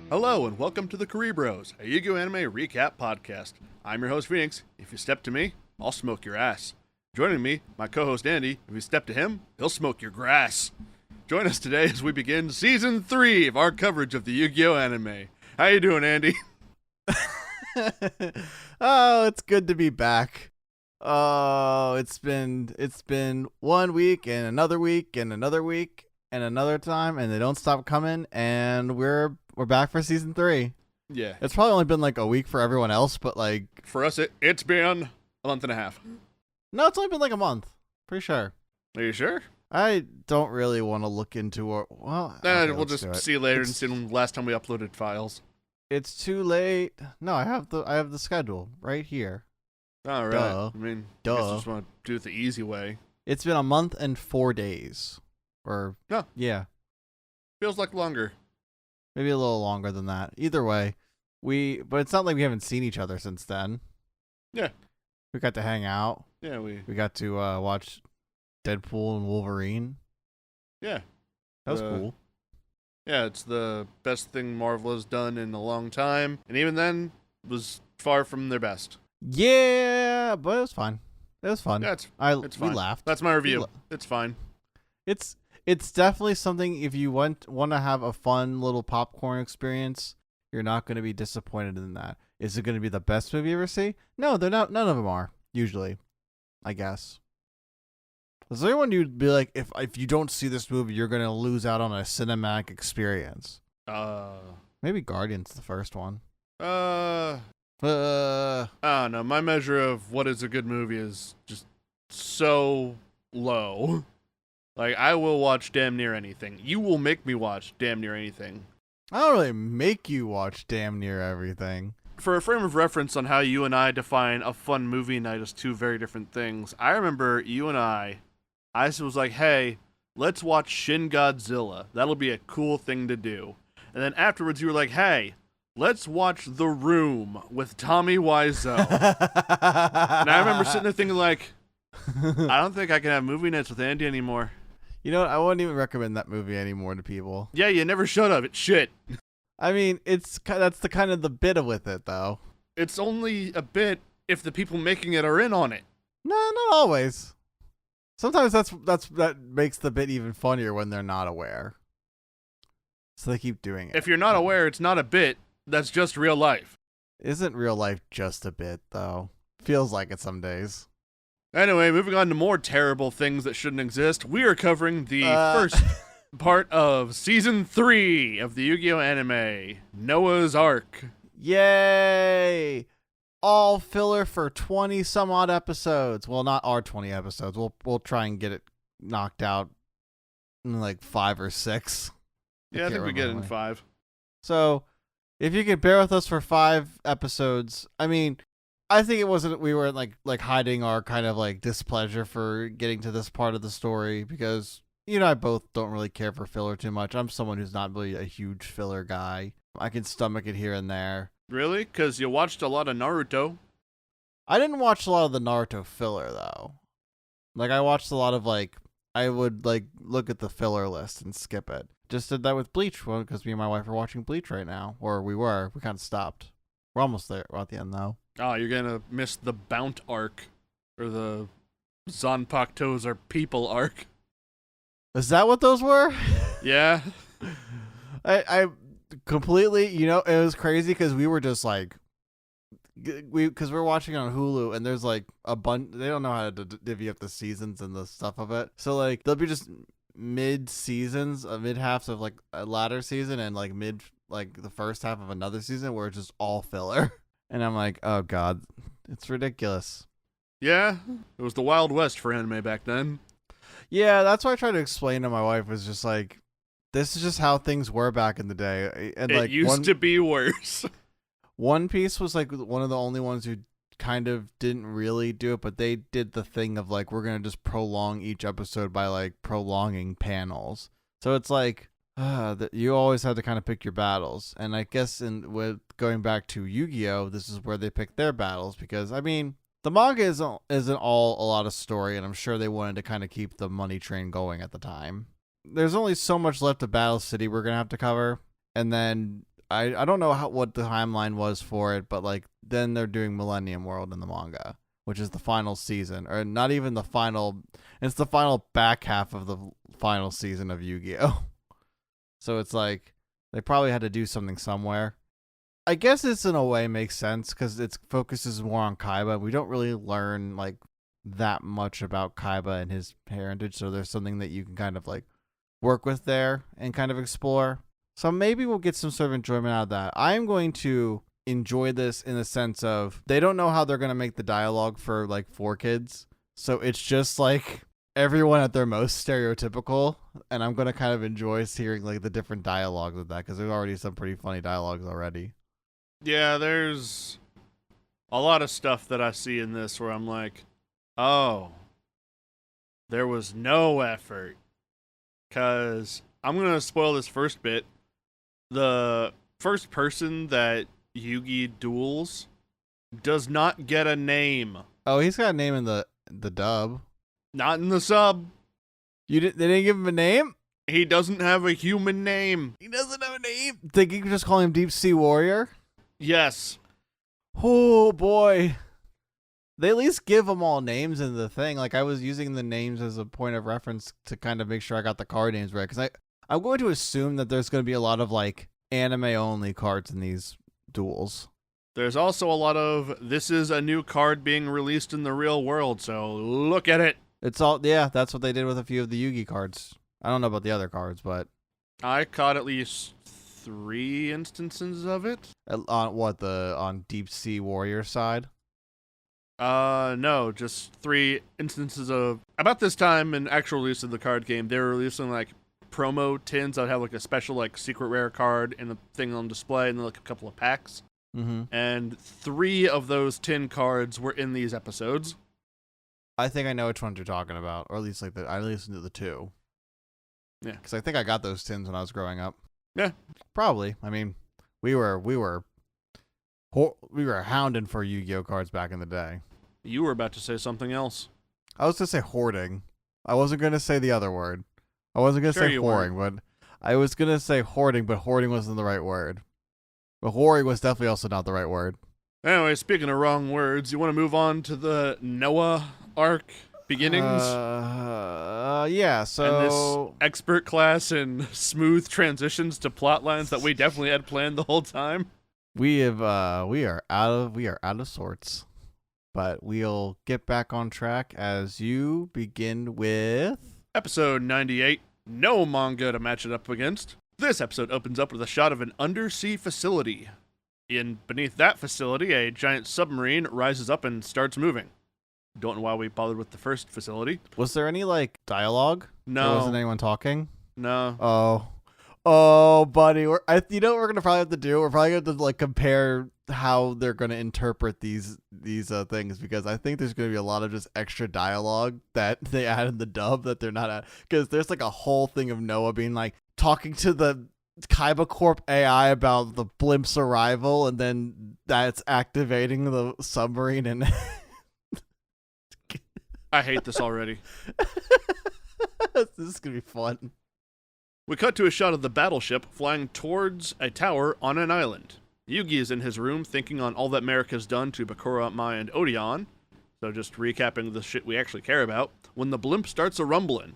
Hello and welcome to the Kuribros, a Yu-Gi-Oh! Anime recap podcast. I'm your host Phoenix. If you step to me, I'll smoke your ass. Joining me, my co-host Andy. If you step to him, he'll smoke your grass. Join us today as we begin Season 3 of our coverage of the Yu-Gi-Oh! Anime. How you doing, Andy? Oh, it's good to be back. Oh, it's been 1 week and another week and another week and another time, and they don't stop coming, and we're back for Season 3. Yeah. It's probably only been like a week for everyone else, but like For us, it's been a month and a half. no, it's only been like a month. Pretty sure. Are you sure? I don't really want to look into it. Well, okay, We'll let's do just it. see you later and It's- see when last time we uploaded files. It's too late. No, I have the schedule right here. All right. Duh. I mean, I Duh. guess I just want to do it the easy way. It's been a month and 4 days. Or No. yeah. Feels like longer. Maybe a little longer than that. Either way, but it's not like we haven't seen each other since then. Yeah. We got to hang out. Yeah, We got to watch Deadpool and Wolverine. yeah. That was Uh, cool. Yeah, it's the best thing Marvel has done in a long time, and even then, was far from their best. Yeah, but it was fun. It was fun. Yeah, it's We fine. laughed. That's my review. la- It's fine. It's definitely something. If you want to have a fun little popcorn experience, you're not going to be disappointed in that. Is it going to be the best movie you ever see? No, they're not. None of them are usually. I guess. Is there anyone you'd be like, if you don't see this movie, you're going to lose out on a cinematic experience? Maybe Guardians, the first one. I don't know. My measure of what is a good movie is just so low. Like, I will watch damn near anything. You will make me watch damn near anything. I don't really make you watch damn near everything. For a frame of reference on how you and I define a fun movie night as two very different things, I remember you and I was like, hey, let's watch Shin Godzilla. That'll be a cool thing to do. And then afterwards you were like, hey, let's watch The Room with Tommy Wiseau. And I remember sitting there thinking like, I don't think I can have movie nights with Andy anymore. You know what? I wouldn't even recommend that movie anymore to people. Yeah, you never should have. It's shit. I mean, that's the kind of the bit with it, though. It's only a bit if the people making it are in on it. No, not always. Sometimes that makes the bit even funnier when they're not aware. So they keep doing it. If you're not aware, it's not a bit. That's just real life. Isn't real life just a bit, though? Feels like it some days. Anyway, moving on to more terrible things that shouldn't exist. We are covering the first part of Season 3 of the Yu-Gi-Oh! Anime, Noah's Ark. Yay! All filler for 20 some odd episodes. Well, not our 20 episodes. We'll try and get it knocked out in like 5 or 6. Yeah, I think we get it in remember. 5. So, if you could bear with us for 5 episodes, I mean, I think it wasn't we were like hiding our kind of like displeasure for getting to this part of the story, because you and I both don't really care for filler too much. I'm someone who's not really a huge filler guy. I can stomach it here and there. Really? Because you watched a lot of Naruto. I didn't watch a lot of the Naruto filler though. Like I watched a lot of I would look at the filler list and skip it. Just did that with Bleach, because me and my wife are watching Bleach right now, or we kind of stopped. We're almost there. We're at the end though. Oh, you're gonna miss the Bount arc. Or the Zanpakutos are people arc. Is that what those were? Yeah. I completely, it was crazy because we were just because we're watching it on Hulu, and there's like a bunch. They don't know how to divvy up the seasons and the stuff of it. So they'll be just mid seasons, mid halves of a latter season, and mid the first half of another season where it's just all filler. And I'm like, oh god, it's ridiculous. Yeah. It was the Wild West for anime back then. Yeah, that's what I tried to explain to my wife, was just this is just how things were back in the day. And It used to be worse. One Piece was one of the only ones who kind of didn't really do it, but they did the thing of we're going to just prolong each episode by prolonging panels. So it's that you always had to kind of pick your battles. And I guess with going back to Yu-Gi-Oh, this is where they pick their battles, because I mean, the manga isn't all a lot of story, and I'm sure they wanted to kind of keep the money train going at the time. There's only so much left of Battle City we're going to have to cover, and then I don't know what the timeline was for it, but like then they're doing Millennium World in the manga, which is the final season, or not even the final. It's the final back half of the final season of Yu-Gi-Oh. So it's like they probably had to do something somewhere. I guess it's in a way makes sense because it focuses more on Kaiba. We don't really learn like that much about Kaiba and his parentage, so there's something that you can kind of like work with there and kind of explore. So maybe we'll get some sort of enjoyment out of that. I'm going to enjoy this in the sense of they don't know how they're going to make the dialogue for like 4 kids. So it's just like everyone at their most stereotypical, and I'm going to kind of enjoy hearing like the different dialogues of that because there's already some pretty funny dialogues already. Yeah, there's a lot of stuff that I see in this where I'm like, oh, there was no effort. Because I'm going to spoil this first bit. The first person that Yugi duels does not get a name. Oh, he's got a name in the dub. Not in the sub. They didn't give him a name? He doesn't have a human name. He doesn't have a name? They can just call him Deep Sea Warrior? Yes. Oh, boy. They at least give them all names in the thing. Like, I was using the names as a point of reference to kind of make sure I got the card names right. Because I'm going to assume that there's going to be a lot of, like, anime-only cards in these duels. There's also a lot of, this is a new card being released in the real world, so look at it. It's all, yeah, that's what they did with a few of the Yugi cards. I don't know about the other cards, but... I caught at least 3 instances of it. On Deep Sea Warrior side? No, just 3 instances of... About this time in actual release of the card game, they were releasing, like, promo tins that would have, like, a special, like, secret rare card and a thing on display, and then, like, a couple of packs. Mm-hmm. And 3 of those tin cards were in these episodes. I think I know which ones you're talking about, or at least, like, I listened to the 2. Yeah. Because I think I got those tins when I was growing up. Yeah. Probably. I mean, we were hounding for Yu-Gi-Oh cards back in the day. You were about to say something else. I was going to say hoarding. I wasn't going to say the other word. I wasn't going to say whoring, but I was going to say hoarding, but hoarding wasn't the right word. But whoring was definitely also not the right word. Anyway, speaking of wrong words, you want to move on to the Noah arc beginnings? Yeah, so... And this expert class and smooth transitions to plot lines that we definitely had planned the whole time. We are out of sorts. But we'll get back on track as you begin with... Episode 98, no manga to match it up against. This episode opens up with a shot of an undersea facility. Beneath that facility, a giant submarine rises up and starts moving. Don't know why we bothered with the first facility. Was there any, like, dialogue? No. There wasn't anyone talking? No. Oh, buddy. You know what we're gonna probably have to do? We're probably going to like compare how they're going to interpret these things, because I think there's going to be a lot of just extra dialogue that they add in the dub that they're not at. Because there's like a whole thing of Noah being like talking to the Kaiba Corp AI about the blimp's arrival, and then that's activating the submarine. And I hate this already. This is going to be fun. We cut to a shot of the battleship flying towards a tower on an island. Yugi is in his room thinking on all that Merrick has done to Bakura, Mai, and Odeon. So just recapping the shit we actually care about. When the blimp starts a-rumbling,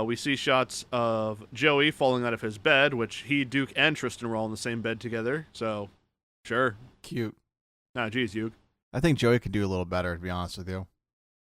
we see shots of Joey falling out of his bed, which he, Duke, and Tristan were all in the same bed together. So, sure. Cute. Geez, Yug. I think Joey could do a little better, to be honest with you.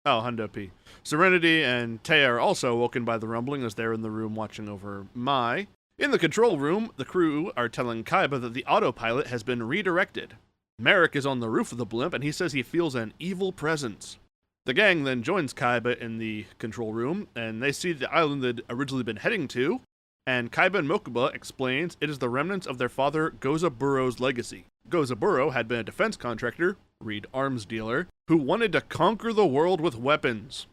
Oh, Hundo P. Serenity and Taya are also woken by the rumbling as they're in the room watching over Mai. In the control room, the crew are telling Kaiba that the autopilot has been redirected. Merrick is on the roof of the blimp, and he says he feels an evil presence. The gang then joins Kaiba in the control room, and they see the island they'd originally been heading to, and Kaiba and Mokuba explains it is the remnants of their father Gozaburo's legacy. Gozaburo had been a defense contractor, read arms dealer, who wanted to conquer the world with weapons.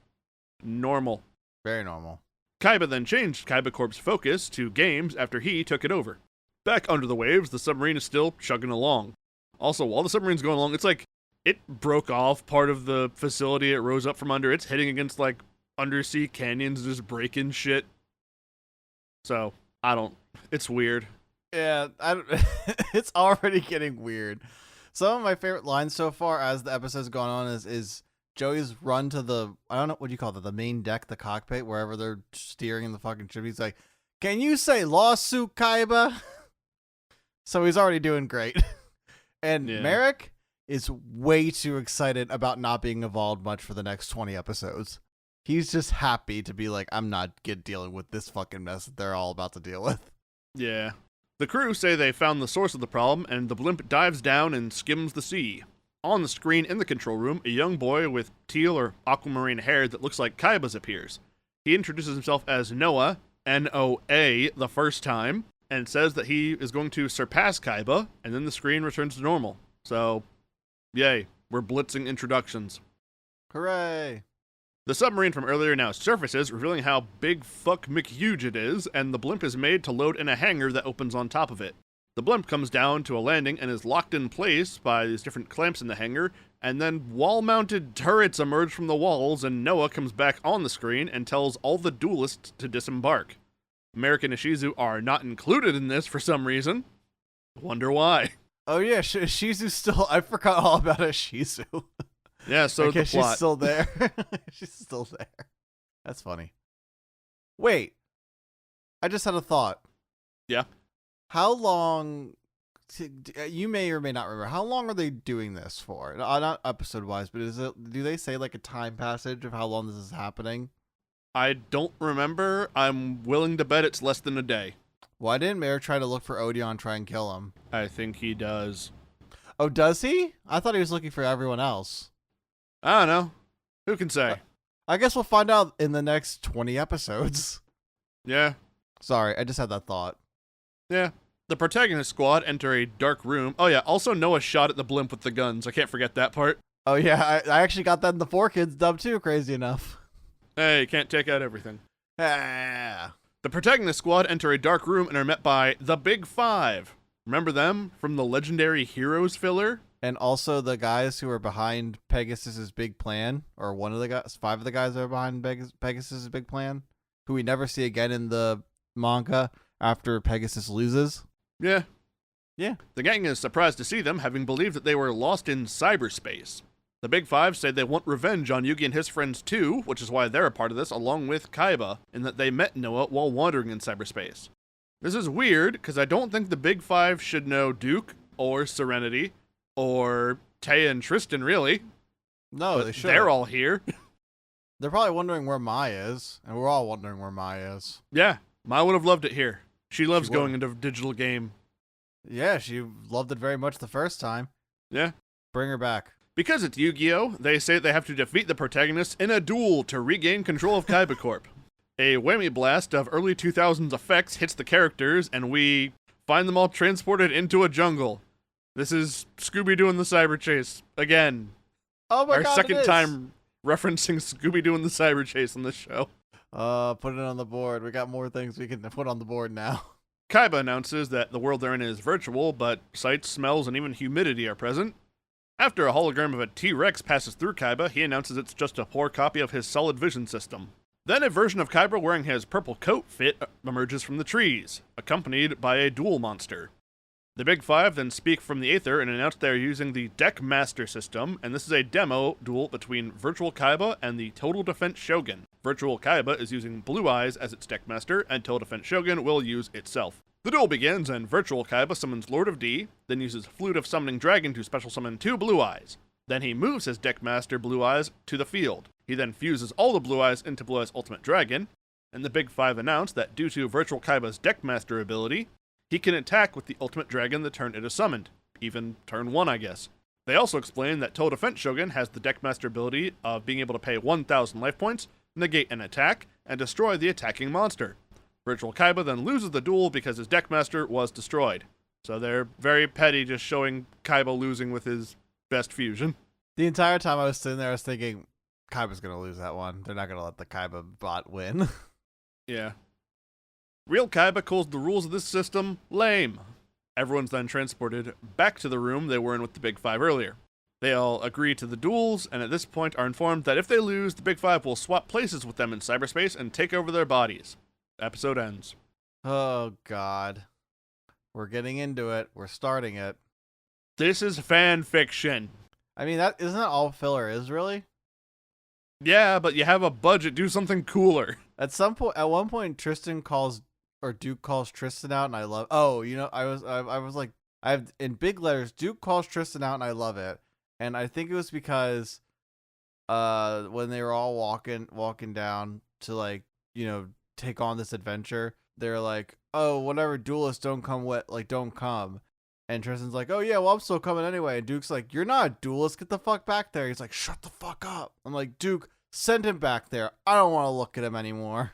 Normal. Very normal. Kaiba then changed Kaiba Corp's focus to games after he took it over. Back under the waves, the submarine is still chugging along. Also, while the submarine's going along, it's like it broke off part of the facility it rose up from under. It's hitting against like undersea canyons, just breaking shit. So, it's weird. Yeah, it's already getting weird. Some of my favorite lines so far as the episode's gone on is Joey's run to the, I don't know, what do you call it, the main deck, the cockpit, wherever they're steering in the fucking ship. He's like, can you say lawsuit, Kaiba? So he's already doing great. And Yeah. Merrick is way too excited about not being involved much for the next 20 episodes. He's just happy to be like, I'm not dealing with this fucking mess that they're all about to deal with. Yeah. The crew say they found the source of the problem, and the blimp dives down and skims the sea. On the screen in the control room, a young boy with teal or aquamarine hair that looks like Kaiba's appears. He introduces himself as Noah, N-O-A, the first time, and says that he is going to surpass Kaiba, and then the screen returns to normal. So, yay, we're blitzing introductions. Hooray! The submarine from earlier now surfaces, revealing how big fuck McHuge it is, and the blimp is made to load in a hangar that opens on top of it. The blimp comes down to a landing and is locked in place by these different clamps in the hangar, and then wall-mounted turrets emerge from the walls, and Noah comes back on the screen and tells all the duelists to disembark. Merrick and Ishizu are not included in this for some reason. Wonder why. Oh yeah, Shizu's still, I forgot all about Ishizu. Yeah, so the plot. She's still there. She's still there. That's funny. Wait, I just had a thought. Yeah. How long? You may or may not remember. How long are they doing this for? Not episode wise, but is it? Do they say like a time passage of how long this is happening? I don't remember. I'm willing to bet it's less than a day. Why didn't Merrick try to look for Odeon and try and kill him? I think he does. Oh, does he? I thought he was looking for everyone else. I don't know. Who can say? I guess we'll find out in the next 20 episodes. Yeah. Sorry, I just had that thought. Yeah. The protagonist squad enter a dark room. Oh yeah, also Noah shot at the blimp with the guns. I can't forget that part. Oh yeah, I actually got that in the 4Kids dub too, crazy enough. Hey, you can't take out everything. Ah. The protagonist squad enter a dark room and are met by the Big Five. Remember them from the legendary Heroes filler? And also the guys who are behind Pegasus's big plan, or one of the guys, 5 of the guys that are behind Pegasus's big plan, who we never see again in the manga after Pegasus loses. Yeah. Yeah. The gang is surprised to see them, having believed that they were lost in cyberspace. The Big Five say they want revenge on Yugi and his friends too, which is why they're a part of this, along with Kaiba, in that they met Noah while wandering in cyberspace. This is weird, because I don't think the Big Five should know Duke, or Serenity, or Taya and Tristan, really. No, But they should. they're all here. They're probably wondering where Mai is, and we're all wondering where Mai is. Yeah, Ma would have loved it here. She loves She going would. into a digital game. Yeah, she loved it very much the first time. Yeah. Bring her back. Because it's Yu-Gi-Oh!, they say they have to defeat the protagonists in a duel to regain control of Kaiba Corp. A whammy blast of early 2000s effects hits the characters, and we find them all transported into a jungle. This is Scooby-Doo and the Cyber Chase. Again. Oh my Our god, second it is. time referencing Scooby-Doo and the Cyber Chase on this show. Put it on the board. We got more things we can put on the board now. Kaiba announces that the world they're in is virtual, but sights, smells, and even humidity are present. After a hologram of a T-Rex passes through Kaiba, he announces it's just a poor copy of his solid vision system. Then a version of Kaiba wearing his purple coat fit emerges from the trees, accompanied by a duel monster. The Big Five then speak from the Aether and announce they are using the Deck Master system, and this is a demo duel between Virtual Kaiba and the Total Defense Shogun. Virtual Kaiba is using Blue Eyes as its Deck Master, and Total Defense Shogun will use itself. The duel begins, and Virtual Kaiba summons Lord of D, then uses Flute of Summoning Dragon to special summon 2 Blue Eyes. Then he moves his Deck Master Blue Eyes to the field. He then fuses all the Blue Eyes into Blue Eyes Ultimate Dragon, and the Big Five announce that due to Virtual Kaiba's Deck Master ability, he can attack with the Ultimate Dragon the turn it is summoned. Even turn 1, I guess. They also explain that Total Defense Shogun has the Deckmaster ability of being able to pay 1,000 life points, negate an attack, and destroy the attacking monster. Virtual Kaiba then loses the duel because his Deckmaster was destroyed. So they're very petty, just showing Kaiba losing with his best fusion. The entire time I was sitting there, I was thinking, Kaiba's going to lose that one. They're not going to let the Kaiba bot win. Yeah. Real Kaiba calls the rules of this system lame. Everyone's then transported back to the room they were in with the Big Five earlier. They all agree to the duels, and at this point are informed that if they lose, the Big Five will swap places with them in cyberspace and take over their bodies. Episode ends. Oh, God. We're getting into it. We're starting it. This is fan fiction. I mean, that isn't that all filler is, really? Yeah, but you have a budget. Do something cooler. At one point, Tristan calls, or Duke calls Tristan out, and I love. Oh, I was like, I have in big letters. Duke calls Tristan out, and I love it. And I think it was because, when they were all walking down to like, take on this adventure, they're like, oh, whatever, duelists don't come. And Tristan's like, oh yeah, well, I'm still coming anyway. And Duke's like, you're not a duelist. Get the fuck back there. He's like, shut the fuck up. I'm like, Duke, send him back there. I don't want to look at him anymore.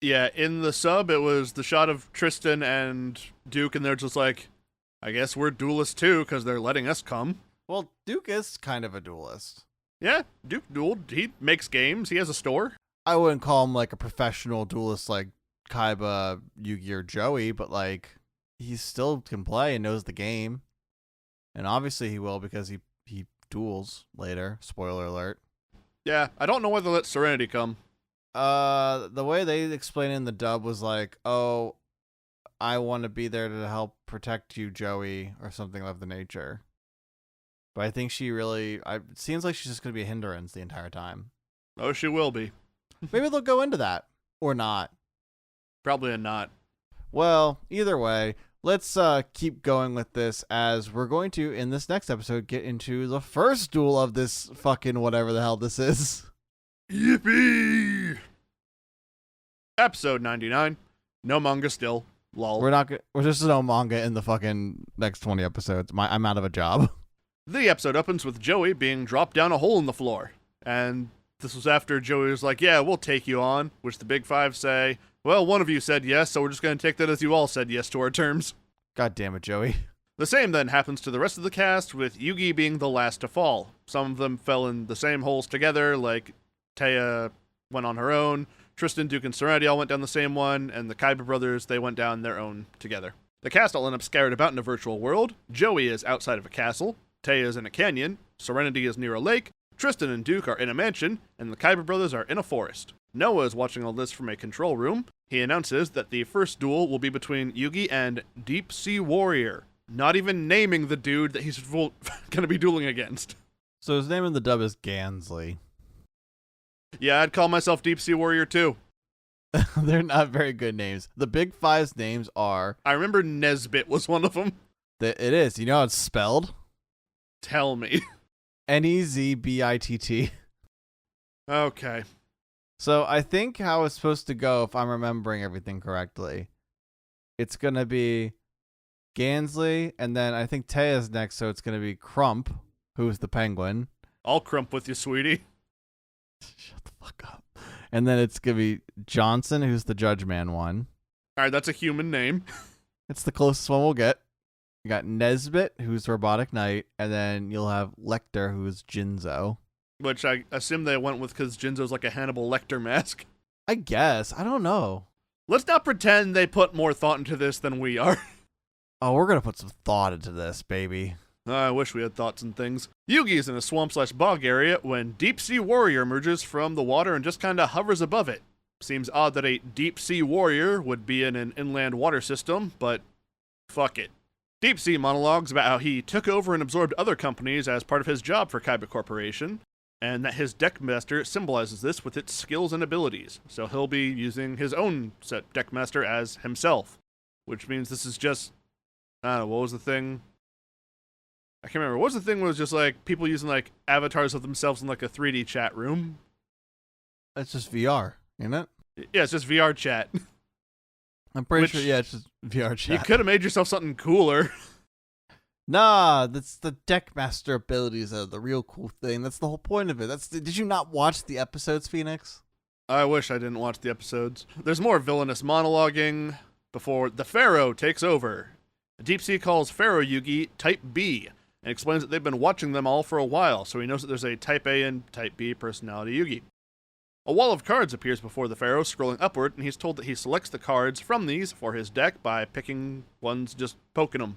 Yeah, in the sub, it was the shot of Tristan and Duke, and they're just like, I guess we're duelists too, because they're letting us come. Well, Duke is kind of a duelist. Yeah, Duke dueled. He makes games. He has a store. I wouldn't call him like a professional duelist like Kaiba, Yugi, or Joey, but like, he still can play and knows the game. And obviously he will, because he duels later. Spoiler alert. Yeah, I don't know whether to let Serenity come. The way they explained it in the dub was like, oh, I want to be there to help protect you, Joey, or something of the nature. But I think it seems like she's just going to be a hindrance the entire time. Oh, she will be. Maybe they'll go into that. Or not. Probably a not. Well, either way, let's keep going with this, as we're going to, in this next episode, get into the first duel of this fucking whatever the hell this is. Yippee! Episode 99. No manga still. Lol. We're just no manga in the fucking next 20 episodes. I'm out of a job. The episode opens with Joey being dropped down a hole in the floor. And this was after Joey was like, yeah, we'll take you on, which the Big Five say, well, one of you said yes, so we're just going to take that as you all said yes to our terms. God damn it, Joey. The same then happens to the rest of the cast, with Yugi being the last to fall. Some of them fell in the same holes together, like Taya went on her own, Tristan, Duke, and Serenity all went down the same one, and the Kaiba brothers, they went down their own together. The cast all end up scattered about in a virtual world. Joey is outside of a castle, Taya is in a canyon, Serenity is near a lake, Tristan and Duke are in a mansion, and the Kaiba brothers are in a forest. Noah is watching all this from a control room. He announces that the first duel will be between Yugi and Deep Sea Warrior, not even naming the dude that he's going to be dueling against. So his name in the dub is Gansley. Yeah, I'd call myself Deep Sea Warrior too. They're not very good names. The Big Five's names are... I remember Nesbit was one of them. It is. You know how it's spelled? Tell me. Nezbitt. Okay. So I think how it's supposed to go, if I'm remembering everything correctly, it's going to be Gansley, and then I think Taya's next, so it's going to be Crump, who's the penguin. I'll crump with you, sweetie. Shut the fuck up. And then it's going to be Johnson, who's the Judge Man one. All right, that's a human name. It's the closest one we'll get. You got Nesbit, who's Robotic Knight, and then you'll have Lecter, who's Jinzo. Which I assume they went with because Jinzo's like a Hannibal Lecter mask. I guess. I don't know. Let's not pretend they put more thought into this than we are. Oh, we're going to put some thought into this, baby. I wish we had thoughts and things. Yugi's in a swamp/bog area when Deep Sea Warrior emerges from the water and just kind of hovers above it. Seems odd that a Deep Sea Warrior would be in an inland water system, but fuck it. Deep Sea monologues about how he took over and absorbed other companies as part of his job for Kaiba Corporation, and that his Deckmaster symbolizes this with its skills and abilities, so he'll be using his own set Deckmaster as himself, which means this is just, I don't know, what was the thing? I can't remember. What was the thing was just like people using like avatars of themselves in like a 3D chat room? It's just VR, isn't it? Yeah, it's just VR chat. I'm pretty sure, yeah, it's just VR chat. You could have made yourself something cooler. Nah, that's the Deckmaster abilities are the real cool thing. That's the whole point of it. Did you not watch the episodes, Phoenix? I wish I didn't watch the episodes. There's more villainous monologuing before the Pharaoh takes over. Deep Sea calls Pharaoh Yugi Type B and explains that they've been watching them all for a while, so he knows that there's a Type A and Type B personality Yugi. A wall of cards appears before the Pharaoh, scrolling upward, and he's told that he selects the cards from these for his deck by picking ones, just poking them.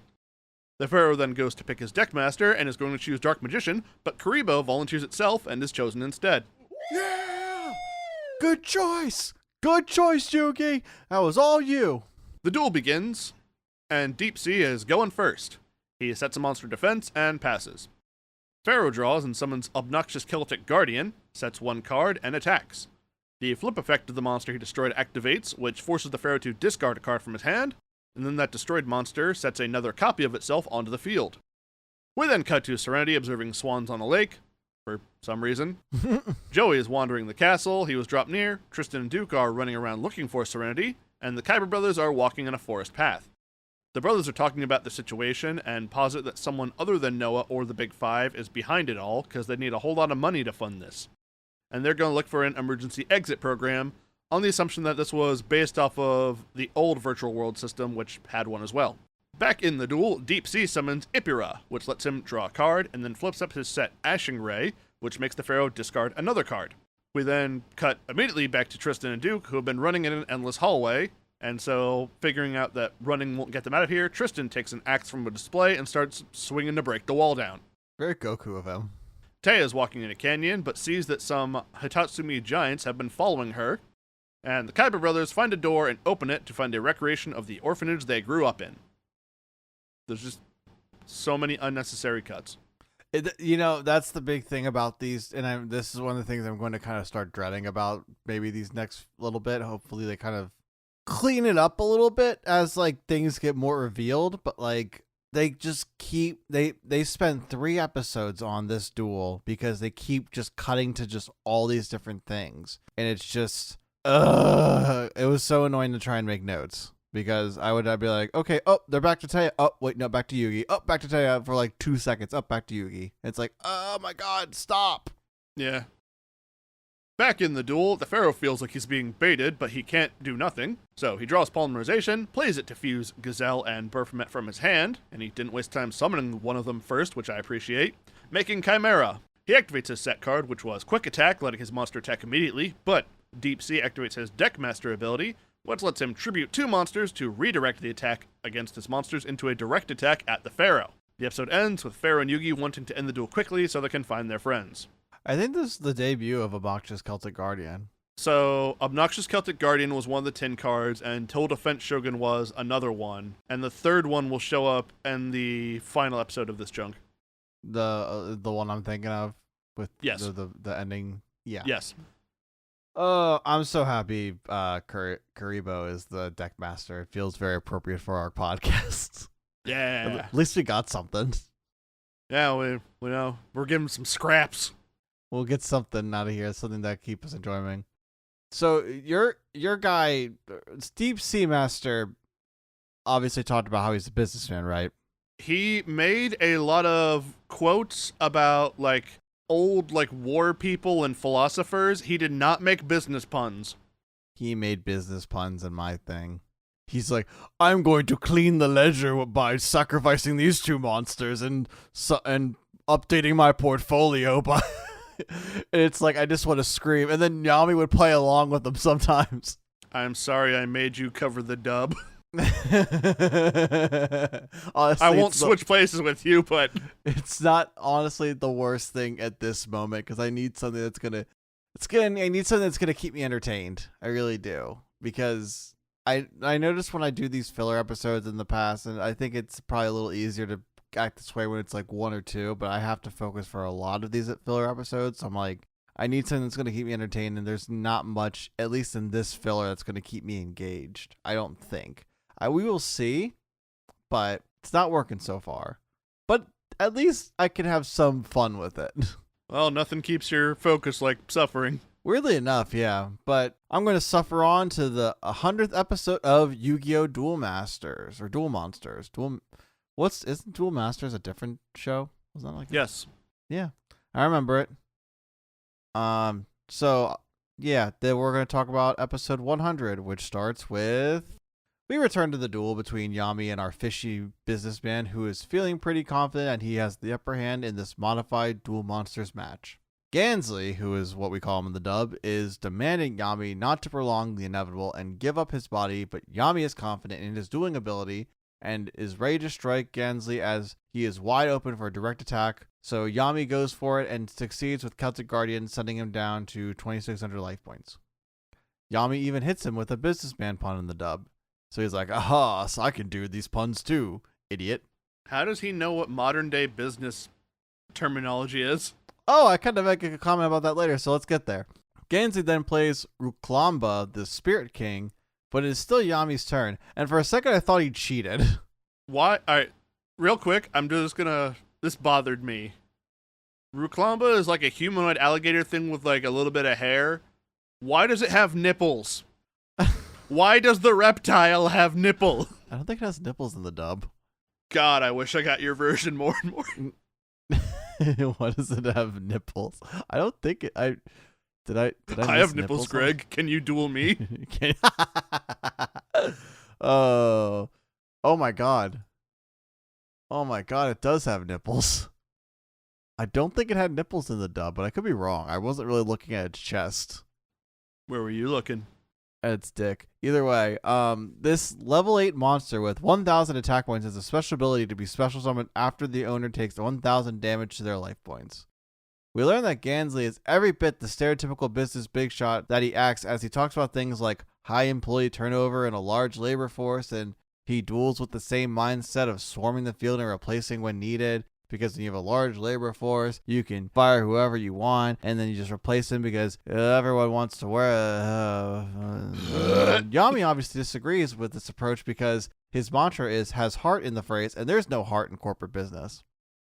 The Pharaoh then goes to pick his Deckmaster and is going to choose Dark Magician, but Kuribros volunteers itself and is chosen instead. Yeah! Good choice! Good choice, Yugi! That was all you! The duel begins. And Deep Sea is going first. He sets a monster defense and passes. Pharaoh draws and summons Obnoxious Celtic Guardian, sets one card, and attacks. The flip effect of the monster he destroyed activates, which forces the Pharaoh to discard a card from his hand, and then that destroyed monster sets another copy of itself onto the field. We then cut to Serenity observing swans on a lake, for some reason. Joey is wandering the castle he was dropped near, Tristan and Duke are running around looking for Serenity, and the Kyber brothers are walking in a forest path. The brothers are talking about the situation and posit that someone other than Noah or the Big Five is behind it all because they need a whole lot of money to fund this. And they're going to look for an emergency exit program on the assumption that this was based off of the old virtual world system, which had one as well. Back in the duel, Deep Sea summons Ipira, which lets him draw a card, and then flips up his set Ashing Ray, which makes the Pharaoh discard another card. We then cut immediately back to Tristan and Duke, who have been running in an endless hallway, and so figuring out that running won't get them out of here, Tristan takes an axe from a display and starts swinging to break the wall down. Very Goku of him. Taya is walking in a canyon, but sees that some Hitatsumi giants have been following her, and the Kyber brothers find a door and open it to find a recreation of the orphanage they grew up in. There's just so many unnecessary cuts. That's the big thing about these, and this is one of the things I'm going to kind of start dreading about maybe these next little bit. Hopefully they kind of clean it up a little bit as like things get more revealed, but like they just keep they spend 3 episodes on this duel because they keep just cutting to just all these different things, and it's just it was so annoying to try and make notes because I'd be like, okay, oh, they're back to Taya, oh wait, no, back to Yugi, oh, back to Taya for like 2 seconds, oh, back to Yugi. It's like, oh my god, stop. Yeah. Back in the duel, the Pharaoh feels like he's being baited, but he can't do nothing. So he draws Polymerization, plays it to fuse Gazelle and Baphomet from his hand, and he didn't waste time summoning one of them first, which I appreciate, making Chimera. He activates his set card, which was Quick Attack, letting his monster attack immediately, but Deep Sea activates his Deckmaster ability, which lets him tribute 2 monsters to redirect the attack against his monsters into a direct attack at the Pharaoh. The episode ends with Pharaoh and Yugi wanting to end the duel quickly so they can find their friends. I think this is the debut of Obnoxious Celtic Guardian. So, Obnoxious Celtic Guardian was one of the 10 cards, and Total Defense Shogun was another one. And the third one will show up in the final episode of this chunk. The one I'm thinking of with yes. the ending. Yeah. Yes. I'm so happy Kuribo is the deck master. It feels very appropriate for our podcast. Yeah. At least we got something. Yeah, we know. We're giving some scraps. We'll get something out of here, something that keeps us enjoying. So your guy, Deep Sea Master, obviously talked about how he's a businessman, right? He made a lot of quotes about like old like war people and philosophers. He did not make business puns. He made business puns in my thing. He's like, I'm going to clean the ledger by sacrificing these 2 monsters and updating my portfolio by. It's like I just want to scream, and then Yami would play along with them sometimes. I'm sorry I made you cover the dub. Honestly, I won't switch places with you, but it's not honestly the worst thing at this moment because I need something that's gonna keep me entertained. I really do, because I noticed when I do these filler episodes in the past, and I think it's probably a little easier to act this way when it's like 1 or 2, but I have to focus for a lot of these filler episodes. So I'm like, I need something that's going to keep me entertained, and there's not much, at least in this filler, that's going to keep me engaged. I don't think. We will see, but it's not working so far. But at least I can have some fun with it. Well, nothing keeps your focus like suffering. Weirdly enough, yeah. But I'm going to suffer on to the 100th episode of Yu-Gi-Oh! Duel Masters, or Duel Monsters. Isn't Duel Masters a different show? Was that like that? Yes. Yeah, I remember it. So yeah, then we're going to talk about episode 100, which starts with we return to the duel between Yami and our fishy businessman, who is feeling pretty confident and he has the upper hand in this modified Duel Monsters match. Gansley, who is what we call him in the dub, is demanding Yami not to prolong the inevitable and give up his body, but Yami is confident in his dueling ability and is ready to strike Gansley as he is wide open for a direct attack. So Yami goes for it and succeeds with Celtic Guardian, sending him down to 2,600 life points. Yami even hits him with a businessman pun in the dub. So he's like, aha, so I can do these puns too, idiot. How does he know what modern day business terminology is? Oh, I kind of make a comment about that later, so let's get there. Gansey then plays Ruklamba, the Spirit King, but it is still Yami's turn. And for a second, I thought he cheated. Why? All right, real quick, I'm just gonna. This bothered me. Ruklamba is like a humanoid alligator thing with like a little bit of hair. Why does it have nipples? Why does the reptile have nipple? I don't think it has nipples in the dub. God, I wish I got your version more and more. Why does it have nipples? I don't think it. Did I I have nipples, Greg. Can you duel me? Oh my god. Oh my god, it does have nipples. I don't think it had nipples in the dub, but I could be wrong. I wasn't really looking at its chest. Where were you looking? At its dick. Either way, this level 8 monster with 1,000 attack points has a special ability to be special summoned after the owner takes 1,000 damage to their life points. We learn that Gansley is every bit the stereotypical business big shot that he acts, as he talks about things like high employee turnover and a large labor force, and he duels with the same mindset of swarming the field and replacing when needed, because when you have a large labor force, you can fire whoever you want, and then you just replace him because everyone wants to wear Yami obviously disagrees with this approach because his mantra is, has heart in the phrase, and there's no heart in corporate business.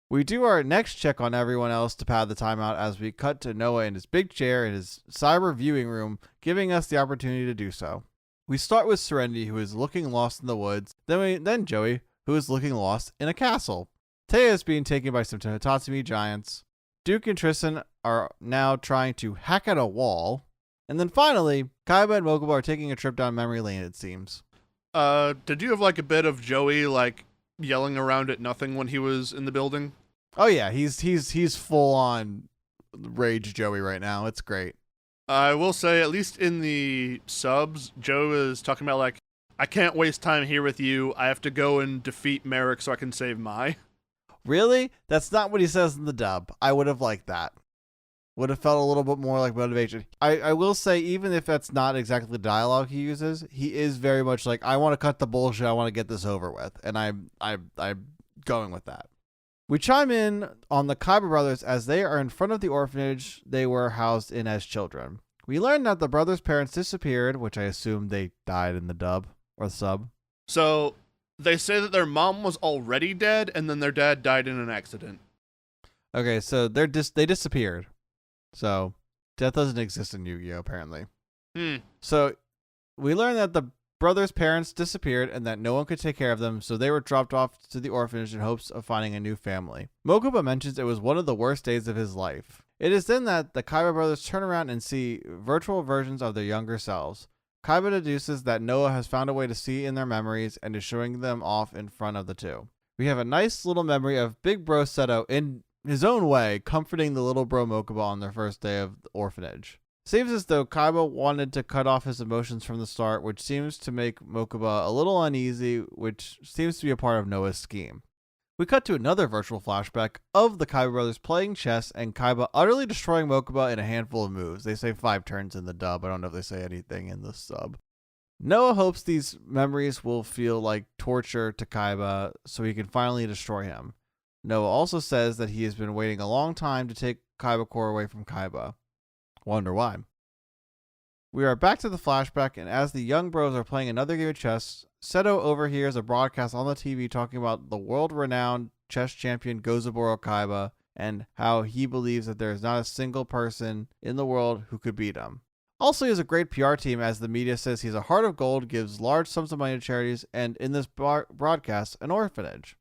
We do our next check on everyone else to pad the time out as we cut to Noah in his big chair in his cyber viewing room, giving us the opportunity to do so. We start with Serenity, who is looking lost in the woods, then Joey, who is looking lost in a castle. Taya is being taken by some Tatsumi giants. Duke and Tristan are now trying to hack at a wall. And then finally, Kaiba and Mokuba are taking a trip down memory lane, it seems. Did you have like a bit of Joey like yelling around at nothing when he was in the building? Oh yeah, he's full on rage Joey right now. It's great. I will say, at least in the subs, Joe is talking about like, I can't waste time here with you. I have to go and defeat Merrick so I can save Mai. Really? That's not what he says in the dub. I would have liked that. Would have felt a little bit more like motivation. I will say, even if that's not exactly the dialogue he uses, he is very much like, I want to cut the bullshit. I want to get this over with. And I'm going with that. We chime in on the Kaiba brothers as they are in front of the orphanage they were housed in as children. We learn that the brothers' parents disappeared, which I assume they died in the dub or the sub. So they say that their mom was already dead and then their dad died in an accident. Okay, so they disappeared. So death doesn't exist in Yu-Gi-Oh! Apparently. So we learn that the brothers' parents disappeared and that no one could take care of them, so they were dropped off to the orphanage in hopes of finding a new family. Mokuba mentions it was one of the worst days of his life. It is then that the Kaiba brothers turn around and see virtual versions of their younger selves. Kaiba deduces that Noah has found a way to see in their memories and is showing them off in front of the two. We have a nice little memory of Big Bro Seto in his own way comforting the little bro Mokuba on their first day of the orphanage. Seems as though Kaiba wanted to cut off his emotions from the start, which seems to make Mokuba a little uneasy, which seems to be a part of Noah's scheme. We cut to another virtual flashback of the Kaiba brothers playing chess and Kaiba utterly destroying Mokuba in a handful of moves. They say 5 turns in the dub. I don't know if they say anything in the sub. Noah hopes these memories will feel like torture to Kaiba so he can finally destroy him. Noah also says that he has been waiting a long time to take Kaiba Core away from Kaiba. Wonder why. We are back to the flashback, and as the young bros are playing another game of chess, Seto overhears a broadcast on the TV talking about the world-renowned chess champion Gozaburo Kaiba and how he believes that there is not a single person in the world who could beat him. Also, he has a great PR team, as the media says he's a heart of gold, gives large sums of money to charities, and in this broadcast, an orphanage.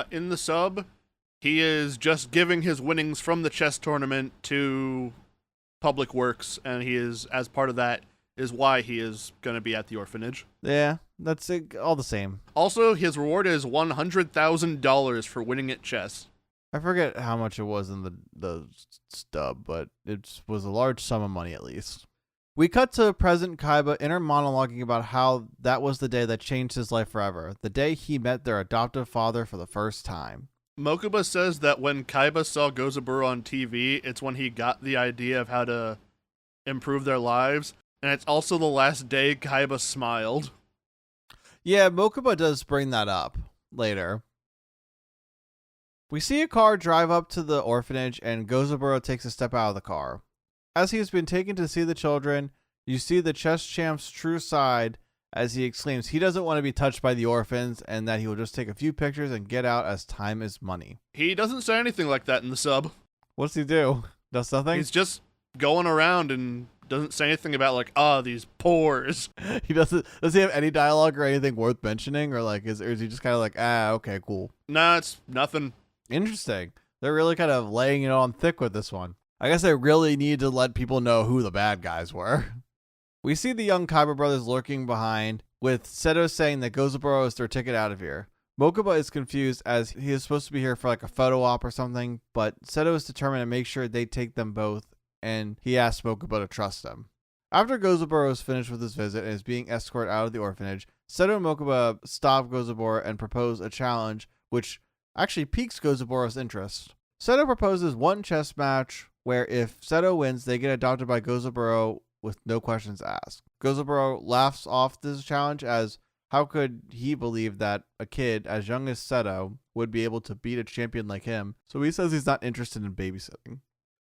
In the sub, he is just giving his winnings from the chess tournament to public works, and he is, as part of that, is why he is going to be at the orphanage. Yeah, that's it, all the same. Also, his reward is $100,000 for winning at chess. I forget how much it was in the stub, but it was a large sum of money at least. We cut to present Kaiba inner monologuing about how that was the day that changed his life forever, the day he met their adoptive father for the first time. Mokuba says that when Kaiba saw Gozaburo on TV, it's when he got the idea of how to improve their lives, and it's also the last day Kaiba smiled. Yeah, Mokuba does bring that up later. We see a car drive up to the orphanage, and Gozaburo takes a step out of the car. As he has been taken to see the children, you see the chess champ's true side as he exclaims he doesn't want to be touched by the orphans and that he will just take a few pictures and get out as time is money. He doesn't say anything like that in the sub. What's he do? Does nothing? He's just going around and doesn't say anything about like, these pores. He doesn't. Does he have any dialogue or anything worth mentioning, or like or is he just kind of like, okay, cool? Nah, it's nothing. Interesting. They're really kind of laying it on thick with this one. I guess they really need to let people know who the bad guys were. We see the young Kaiba brothers lurking behind, with Seto saying that Gozaburo is their ticket out of here. Mokuba is confused as he is supposed to be here for like a photo op or something, but Seto is determined to make sure they take them both, and he asks Mokuba to trust him. After Gozaburo is finished with his visit and is being escorted out of the orphanage, Seto and Mokuba stop Gozaburo and propose a challenge, which actually piques Gozaburo's interest. Seto proposes one chess match where if Seto wins, they get adopted by Gozaburo with no questions asked. Gozaburo laughs off this challenge as how could he believe that a kid as young as Seto would be able to beat a champion like him, so he says he's not interested in babysitting.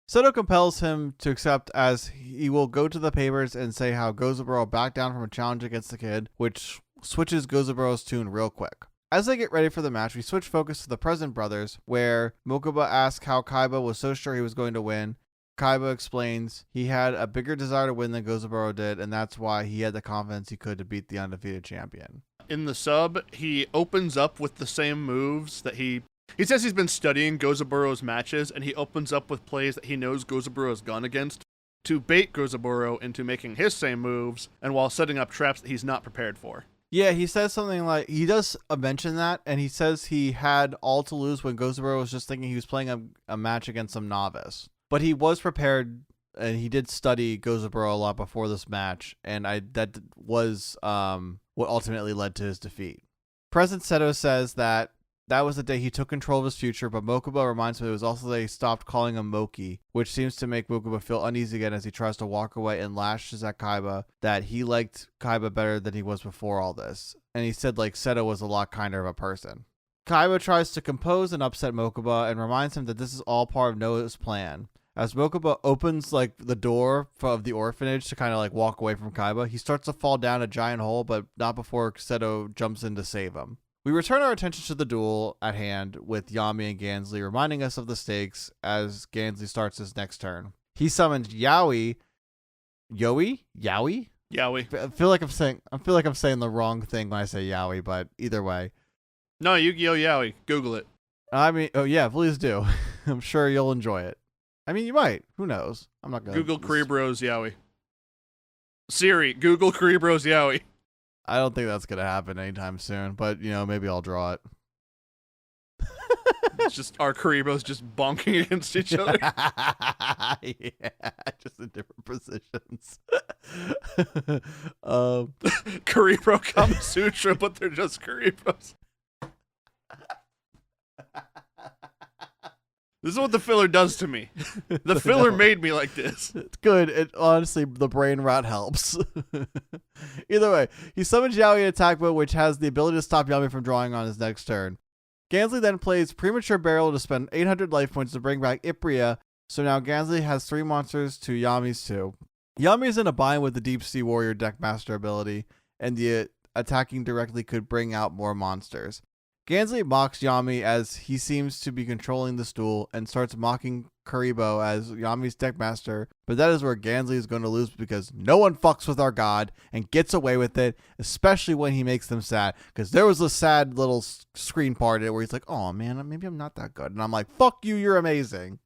Seto compels him to accept as he will go to the papers and say how Gozaburo backed down from a challenge against the kid, which switches Gozaburo's tune real quick. As they get ready for the match, we switch focus to the present brothers, where Mokuba asks how Kaiba was so sure he was going to win. Kaiba explains he had a bigger desire to win than Gozaburo did, and that's why he had the confidence he could to beat the undefeated champion. In the sub, he opens up with the same moves that he says he's been studying Gozaburo's matches, and he opens up with plays that he knows Gozaburo's gone against to bait Gozaburo into making his same moves, and while setting up traps that he's not prepared for. Yeah, he says something like, he does mention that, and he says he had all to lose when Gozaburo was just thinking he was playing a match against some novice. But he was prepared, and he did study Gozaburo a lot before this match, and that was what ultimately led to his defeat. President Seto says that was the day he took control of his future, but Mokuba reminds him it was also the day he stopped calling him Moki, which seems to make Mokuba feel uneasy again as he tries to walk away and lashes at Kaiba that he liked Kaiba better than he was before all this. And he said like Seto was a lot kinder of a person. Kaiba tries to compose and upset Mokuba and reminds him that this is all part of Noah's plan. As Mokuba opens like the door of the orphanage to kind of like walk away from Kaiba, he starts to fall down a giant hole, but not before Seto jumps in to save him. We return our attention to the duel at hand with Yami and Gansley, reminding us of the stakes as Gansley starts his next turn. He summons Yaoi. Yaoi? Yaoi. I feel like I'm saying the wrong thing when I say Yaoi, but either way. No, Yu-Gi-Oh! Yaoi. Google it. I mean, oh yeah, please do. I'm sure you'll enjoy it. I mean, you might. Who knows? I'm not gonna Google Kuribros Yaoi. Siri, Google Kuribros Yaoi. I don't think that's gonna happen anytime soon, but maybe I'll draw it. It's just our Kuribros just bonking against each other. Yeah, just in different positions. Kuribro Kama Sutra, but they're just Kuribros. This is what the filler does to me. The filler made me like this. It's good. It honestly, the brain rot helps. Either way, he summons Yaoi in attack mode, which has the ability to stop Yami from drawing on his next turn. Gansley then plays Premature Burial to spend 800 life points to bring back Ipria, so now Gansley has 3 monsters to Yami's 2. Yami's in a bind with the Deep Sea Warrior Deckmaster ability, and the attacking directly could bring out more monsters. Gansley mocks Yami as he seems to be controlling this duel and starts mocking Kuribro as Yami's deckmaster, but that is where Gansley is going to lose because no one fucks with our god and gets away with it, especially when he makes them sad, because there was a sad little screen part in it where he's like, oh man, maybe I'm not that good, and I'm like, fuck you, you're amazing.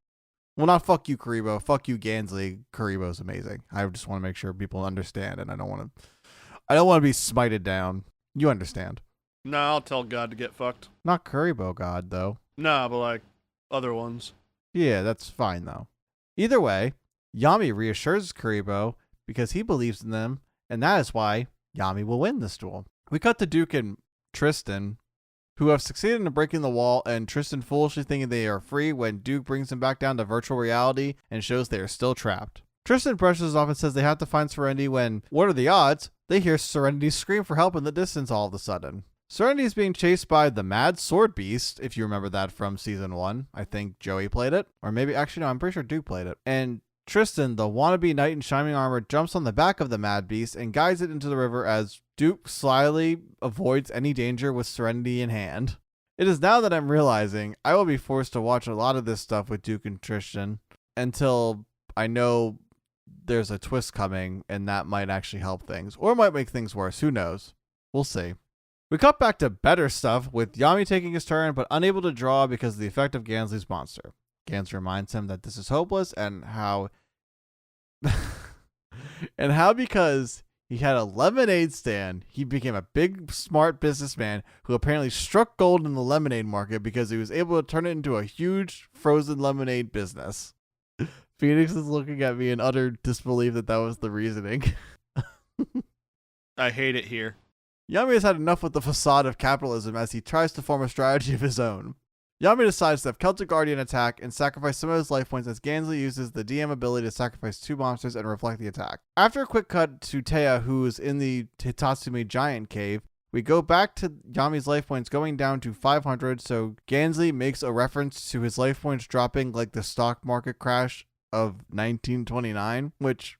Well, not fuck you, Kuribro, fuck you, Gansley, Kuribro's amazing. I just want to make sure people understand, and I don't want to be smited down. You understand. No, I'll tell God to get fucked. Not Kuribro God, though. Nah, but like other ones. Yeah, that's fine, though. Either way, Yami reassures Kuribro because he believes in them, and that is why Yami will win this duel. We cut to Duke and Tristan, who have succeeded in breaking the wall, and Tristan foolishly thinking they are free when Duke brings them back down to virtual reality and shows they are still trapped. Tristan brushes off and says they have to find Serenity when, what are the odds, they hear Serenity scream for help in the distance all of a sudden. Serenity is being chased by the Mad Sword Beast, if you remember that from season 1. I think Joey played it. Or maybe, actually, no, I'm pretty sure Duke played it. And Tristan, the wannabe knight in shining armor, jumps on the back of the Mad Beast and guides it into the river as Duke slyly avoids any danger with Serenity in hand. It is now that I'm realizing I will be forced to watch a lot of this stuff with Duke and Tristan until I know there's a twist coming, and that might actually help things. Or it might make things worse. Who knows? We'll see. We cut back to better stuff, with Yami taking his turn, but unable to draw because of the effect of Gansley's monster. Gans reminds him that this is hopeless, and how because he had a lemonade stand, he became a big, smart businessman who apparently struck gold in the lemonade market because he was able to turn it into a huge frozen lemonade business. Phoenix is looking at me in utter disbelief that was the reasoning. I hate it here. Yami has had enough with the facade of capitalism as he tries to form a strategy of his own. Yami decides to have Celtic Guardian attack and sacrifice some of his life points as Gansley uses the DM ability to sacrifice 2 monsters and reflect the attack. After a quick cut to Taya, who is in the Hitatsume giant cave, we go back to Yami's life points going down to 500, so Gansley makes a reference to his life points dropping like the stock market crash of 1929, which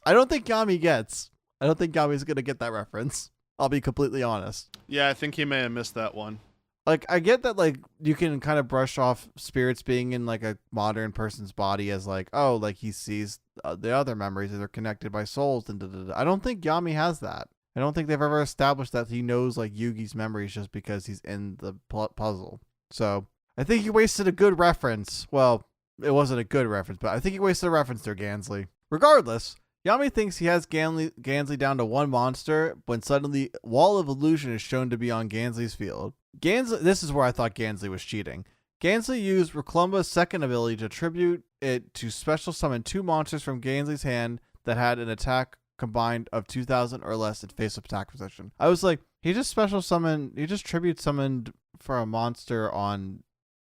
I don't think Yami gets. I don't think Yami's going to get that reference. I'll be completely honest. Yeah, I think he may have missed that one. Like, I get that, like, you can kind of brush off spirits being in, like, a modern person's body as, like, oh, like, he sees the other memories and they're connected by souls. And I don't think Yami has that. I don't think they've ever established that he knows, like, Yugi's memories just because he's in the puzzle. So, I think he wasted a good reference. Well, it wasn't a good reference, but I think he wasted a reference there, Gansley. Regardless, Yami thinks he has Gansley down to 1 monster when suddenly Wall of Illusion is shown to be on Gansley's field. This is where I thought Gansley was cheating. Gansley used Reclumba's second ability to tribute it to special summon 2 monsters from Gansley's hand that had an attack combined of 2,000 or less in face-up attack position. I was like, he just tribute summoned for a monster on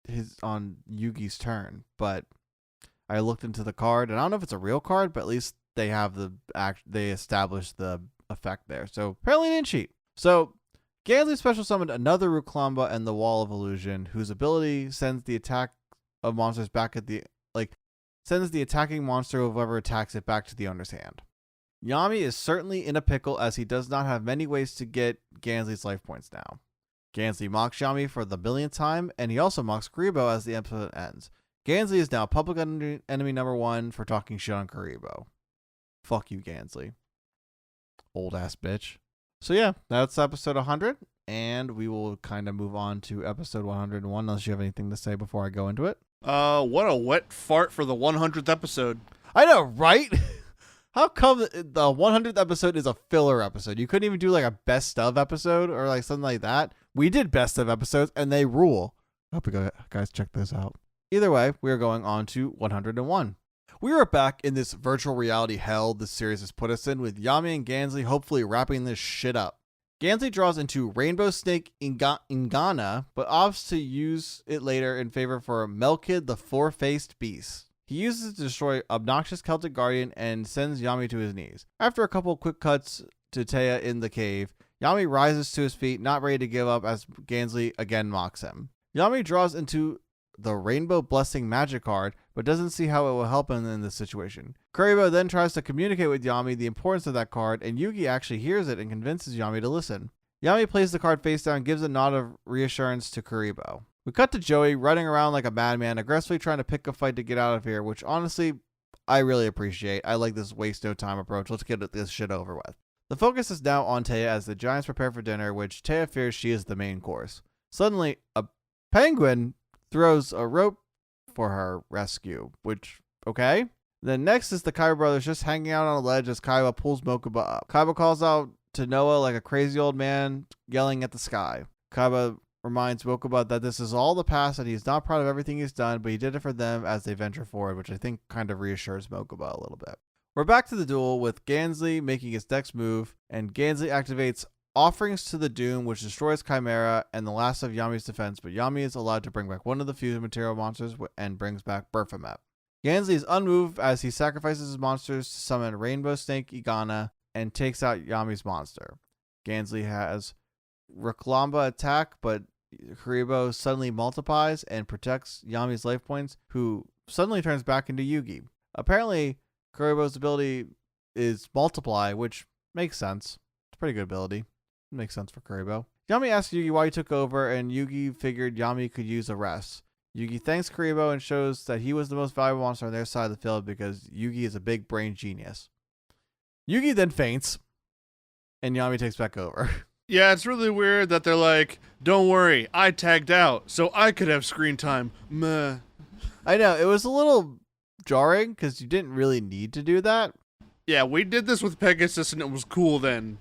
Yugi's turn, but I looked into the card, and I don't know if it's a real card, but at least they have they established the effect there. So apparently they didn't cheat. So Gansley special summoned another Ruklamba and the Wall of Illusion, whose ability sends the attack of monsters back at sends the attacking monster of whoever attacks it back to the owner's hand. Yami is certainly in a pickle as he does not have many ways to get Gansley's life points now. Gansley mocks Yami for the 1,000,000th time, and he also mocks Kuribo as the episode ends. Gansley is now public enemy number 1 for talking shit on Kuribo. Fuck you, Gansley. Old ass bitch. So yeah, that's episode 100, and we will kind of move on to episode 101 unless you have anything to say before I go into it. What a wet fart for the 100th episode. I know, right? How come the 100th episode is a filler episode? You couldn't even do like a best of episode or like something like that. We did best of episodes, and they rule. I hope you guys check this out. Either way, we are going on to 101. We are back in this virtual reality hell this series has put us in, with Yami and Gansley hopefully wrapping this shit up. Gansley draws into Rainbow Snake Ingana, but opts to use it later in favor for Melkid the Four-Faced Beast. He uses it to destroy obnoxious Celtic Guardian and sends Yami to his knees. After a couple quick cuts to Taya in the cave, Yami rises to his feet, not ready to give up as Gansley again mocks him. Yami draws into the Rainbow Blessing magic card, but doesn't see how it will help him in this situation. Kuribo then tries to communicate with Yami the importance of that card, and Yugi actually hears it and convinces Yami to listen. Yami plays the card face down and gives a nod of reassurance to Kuribo. We cut to Joey running around like a madman, aggressively trying to pick a fight to get out of here, which honestly, I really appreciate. I like this waste no time approach. Let's get this shit over with. The focus is now on Taya as the Giants prepare for dinner, which Taya fears she is the main course. Suddenly, a penguin throws a rope for her rescue, which, okay. Then next is the Kaiba brothers just hanging out on a ledge as Kaiba pulls Mokuba up. Kaiba calls out to Noah like a crazy old man yelling at the sky. Kaiba reminds Mokuba that this is all the past, and he's not proud of everything he's done, but he did it for them as they venture forward, which I think kind of reassures Mokuba a little bit. We're back to the duel with Gansley making his next move, and Gansley activates Offerings to the Doom, which destroys Chimera and the last of Yami's defense, but Yami is allowed to bring back one of the fusion material monsters and brings back Baphomet. Gansley is unmoved as he sacrifices his monsters to summon Rainbow Snake Igana and takes out Yami's monster. Gansley has Raklamba attack, but Kuribo suddenly multiplies and protects Yami's life points, who suddenly turns back into Yugi. Apparently, Kuribo's ability is multiply, which makes sense. It's a pretty good ability. It makes sense for Kuribo. Yami asks Yugi why he took over, and Yugi figured Yami could use a rest. Yugi thanks Kuribo and shows that he was the most valuable monster on their side of the field because Yugi is a big brain genius. Yugi then faints, and Yami takes back over. Yeah, it's really weird that they're like, don't worry, I tagged out, so I could have screen time. Meh. I know, it was a little jarring because you didn't really need to do that. Yeah, we did this with Pegasus and it was cool then.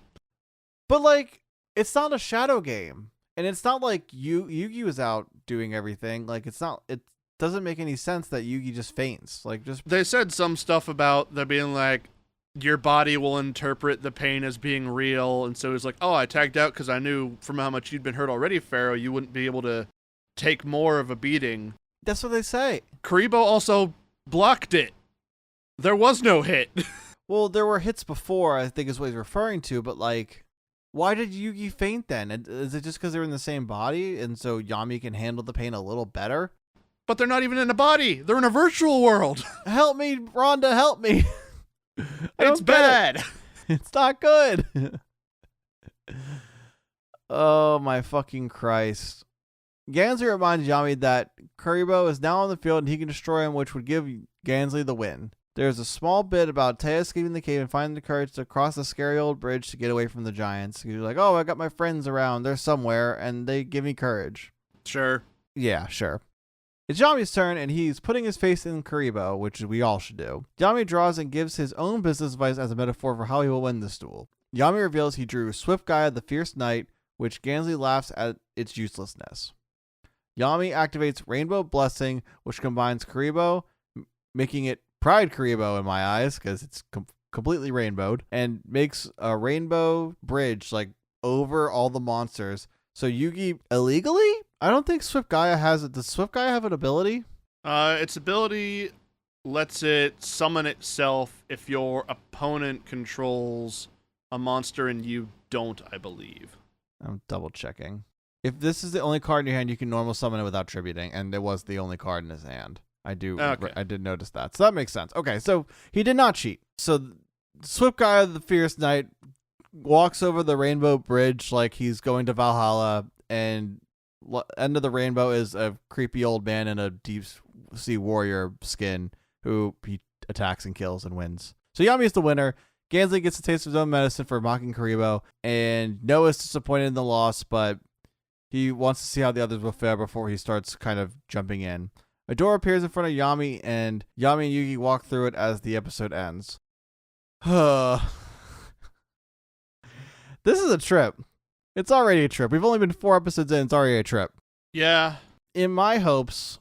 But, like, it's not a shadow game. And it's not like Yugi was out doing everything. Like, it doesn't make any sense that Yugi just faints. Like, just... They said some stuff about there being like, your body will interpret the pain as being real. And so it's like, oh, I tagged out because I knew from how much you'd been hurt already, Pharaoh, you wouldn't be able to take more of a beating. That's what they say. Kuribo also blocked it. There was no hit. Well, there were hits before, I think is what he's referring to, but like, why did Yugi faint then? Is it just because they're in the same body and so Yami can handle the pain a little better? But they're not even in a body. They're in a virtual world. Help me, Rhonda, help me. It's bad. It's not good. Oh my fucking Christ. Gansley reminds Yami that Kuribo is now on the field and he can destroy him, which would give Gansley the win. There's a small bit about Taya escaping the cave and finding the courage to cross the scary old bridge to get away from the giants. You're like, oh, I got my friends around. They're somewhere, and they give me courage. Sure. Yeah, sure. It's Yami's turn, and he's putting his face in Kuribo, which we all should do. Yami draws and gives his own business advice as a metaphor for how he will win this duel. Yami reveals he drew Swift Gaia the Fierce Knight, which Gansley laughs at its uselessness. Yami activates Rainbow Blessing, which combines Kuribo, making it Pride Kuribo in my eyes, because it's completely rainbowed, and makes a rainbow bridge like over all the monsters. So Yugi illegally? I don't think Swift Gaia has it. Does Swift Gaia have an ability? Its ability lets it summon itself if your opponent controls a monster and you don't, I believe. I'm double checking. If this is the only card in your hand, you can normal summon it without tributing, and it was the only card in his hand. I did notice that. So that makes sense. Okay, so he did not cheat. So Swift Gaia the Fierce Knight walks over the rainbow bridge like he's going to Valhalla, and end of the rainbow is a creepy old man in a deep sea warrior skin who he attacks and kills and wins. So Yami is the winner. Gansley gets a taste of his own medicine for mocking Kuribo, and Noah's disappointed in the loss, but he wants to see how the others will fare before he starts kind of jumping in. A door appears in front of Yami, and Yami and Yugi walk through it as the episode ends. This is a trip. It's already a trip. We've only been 4 episodes in. It's already a trip. Yeah. In my hopes,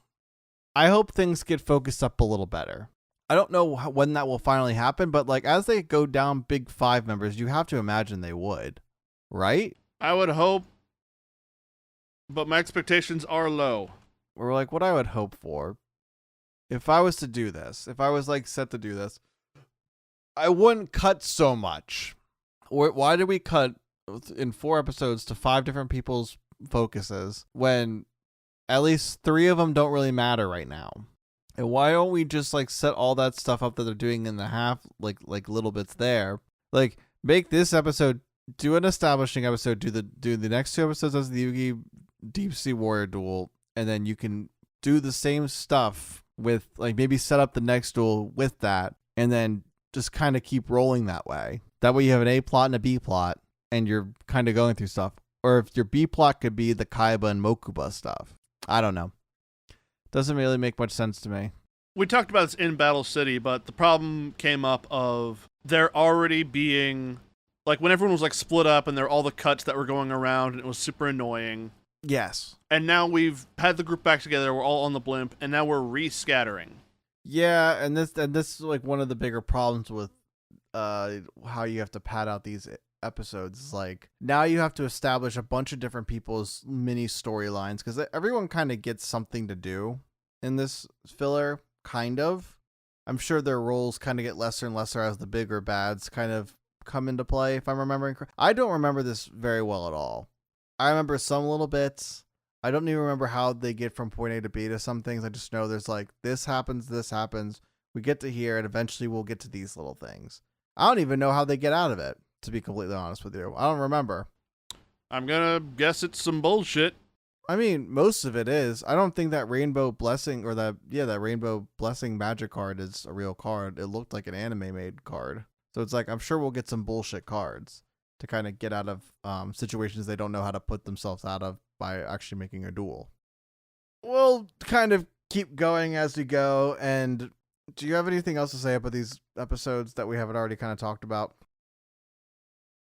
I hope things get focused up a little better. I don't know when that will finally happen, but like as they go down big 5 members, you have to imagine they would, right? I would hope, but my expectations are low. Or like what I would hope for, if I was to do this, if I was like set to do this, I wouldn't cut so much. Why did we cut in 4 episodes to 5 different people's focuses when at least 3 of them don't really matter right now? And why don't we just like set all that stuff up that they're doing in the half, like little bits there, like make this episode, do an establishing episode, do the next 2 episodes as the Yugi Deep Sea Warrior duel. And then you can do the same stuff with, like, maybe set up the next duel with that, and then just kind of keep rolling that way. That way you have an A plot and a B plot, and you're kind of going through stuff. Or if your B plot could be the Kaiba and Mokuba stuff. I don't know. Doesn't really make much sense to me. We talked about this in Battle City, but the problem came up of there already being, like, when everyone was, like, split up, and there were all the cuts that were going around, and it was super annoying. Yes. And now we've had the group back together. We're all on the blimp, and now we're rescattering. Yeah, and this is like one of the bigger problems with how you have to pad out these episodes. Is like now you have to establish a bunch of different people's mini storylines because everyone kind of gets something to do in this filler, kind of. I'm sure their roles kind of get lesser and lesser as the bigger bads kind of come into play, if I'm remembering correctly. I don't remember this very well at all. I remember some little bits. I don't even remember how they get from point A to B to some things. I just know there's like, this happens. We get to here, and eventually we'll get to these little things. I don't even know how they get out of it, to be completely honest with you. I don't remember. I'm gonna guess it's some bullshit. I mean, most of it is. I don't think that Rainbow Blessing or that Rainbow Blessing magic card is a real card. It looked like an anime made card. So it's like, I'm sure we'll get some bullshit cards to kind of get out of situations they don't know how to put themselves out of by actually making a duel. We'll kind of keep going as we go. And do you have anything else to say about these episodes that we haven't already kind of talked about?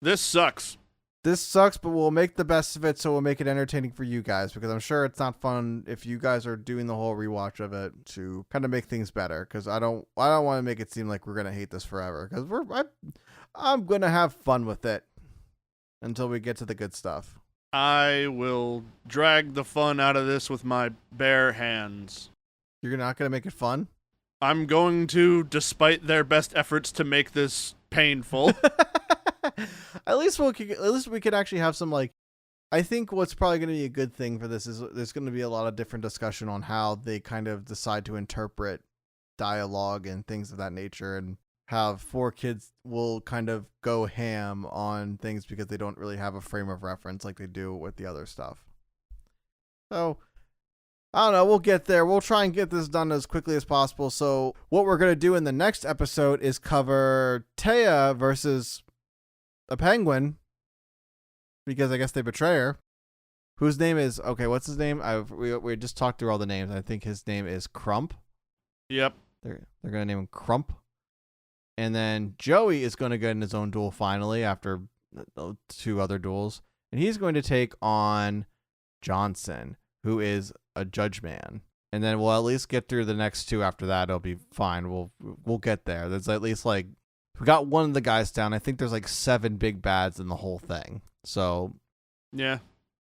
This sucks. This sucks, but we'll make the best of it, so we'll make it entertaining for you guys, because I'm sure it's not fun if you guys are doing the whole rewatch of it to kind of make things better, because I don't want to make it seem like we're going to hate this forever, because I'm going to have fun with it until we get to the good stuff. I will drag the fun out of this with my bare hands. You're not going to make it fun? I'm going to, despite their best efforts to make this painful. At least we could actually have some, like, I think what's probably going to be a good thing for this is there's going to be a lot of different discussion on how they kind of decide to interpret dialogue and things of that nature, and how 4Kids will kind of go ham on things because they don't really have a frame of reference like they do with the other stuff. So, I don't know, we'll get there. We'll try and get this done as quickly as possible. So what we're going to do in the next episode is cover Taya versus a penguin, because I guess they betray her, whose name is, okay, what's his name? We just talked through all the names. I think his name is Crump. Yep. They're going to name him Crump. And then Joey is going to get in his own duel finally after 2 other duels. And he's going to take on Johnson, who is a judge man. And then we'll at least get through the next 2 after that. It'll be fine. We'll get there. There's at least like, we got one of the guys down. I think there's like 7 big bads in the whole thing. So yeah,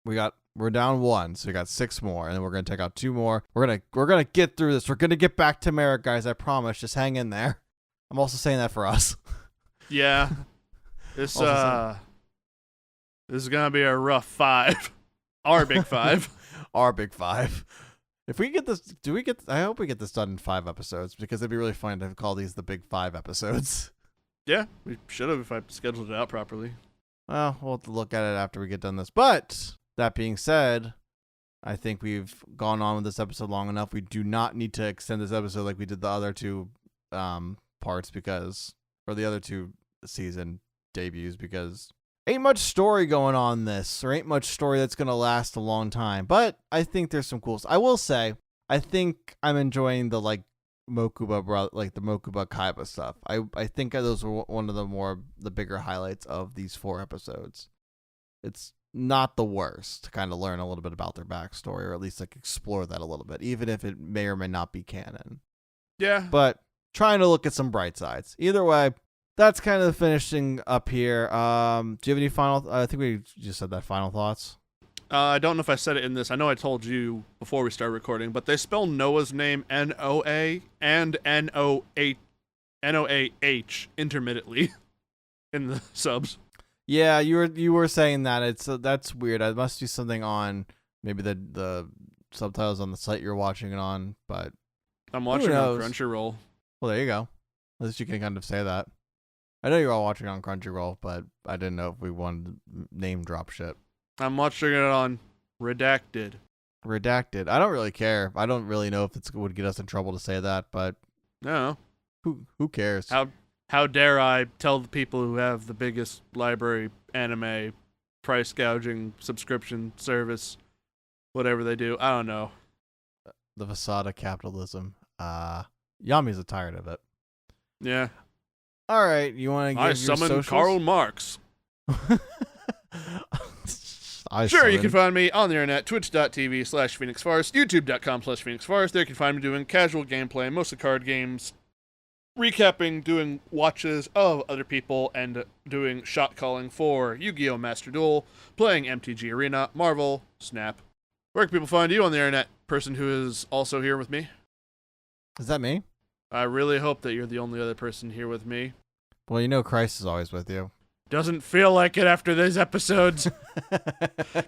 we're down 1, so we got 6 more, and then we're gonna take out 2 more. We're gonna get through this. We're gonna get back to Merrick, guys. I promise. Just hang in there. I'm also saying that for us. Yeah. This is gonna be a rough 5. Our big 5. Our big 5. If we get this, I hope we get this done in 5 episodes, because it'd be really fun to call these the big 5 episodes. Yeah, we should have if I scheduled it out properly. Well, we'll have to look at it after we get done this. But that being said, I think we've gone on with this episode long enough. We do not need to extend this episode like we did the other 2 parts, or the other 2 season debuts, because ain't much story going on in this, or ain't much story that's going to last a long time. But I think there's some cool stuff. I will say, I think I'm enjoying the Mokuba, the Mokuba Kaiba stuff. I think those were one of the bigger highlights of these 4 episodes. It's not the worst to kind of learn a little bit about their backstory, or at least like explore that a little bit, even if it may or may not be canon. Yeah. But trying to look at some bright sides. Either way, that's kind of the finishing up here. Do you have any final? I think we just said that. Final thoughts. I don't know if I said it in this. I know I told you before we started recording, but they spell Noah's name N-O-A and N-O-A-H intermittently in the subs. Yeah, you were saying that. That's weird. It must be something on maybe the subtitles on the site you're watching it on, but I'm watching on Crunchyroll. Well, there you go. At least you can kind of say that. I know you're all watching on Crunchyroll, but I didn't know if we wanted to name drop shit. I'm watching it on Redacted. Redacted. I don't really care. I don't really know if it would get us in trouble to say that, but no. Who cares? How dare I tell the people who have the biggest library anime price gouging subscription service, whatever they do. I don't know. The facade of capitalism. Yami's tired of it. Yeah. All right, you want to give I your summon socials? Karl Marx. Sure, you can find me on the internet, twitch.tv/PhoenixForest, youtube.com/PhoenixForest. There you can find me doing casual gameplay, mostly card games, recapping, doing watches of other people, and doing shot calling for Yu-Gi-Oh! Master Duel, playing MTG Arena, Marvel, Snap. Where can people find you on the internet, person who is also here with me? Is that me? I really hope that you're the only other person here with me. Well, you know Christ is always with you. Doesn't feel like it after these episodes.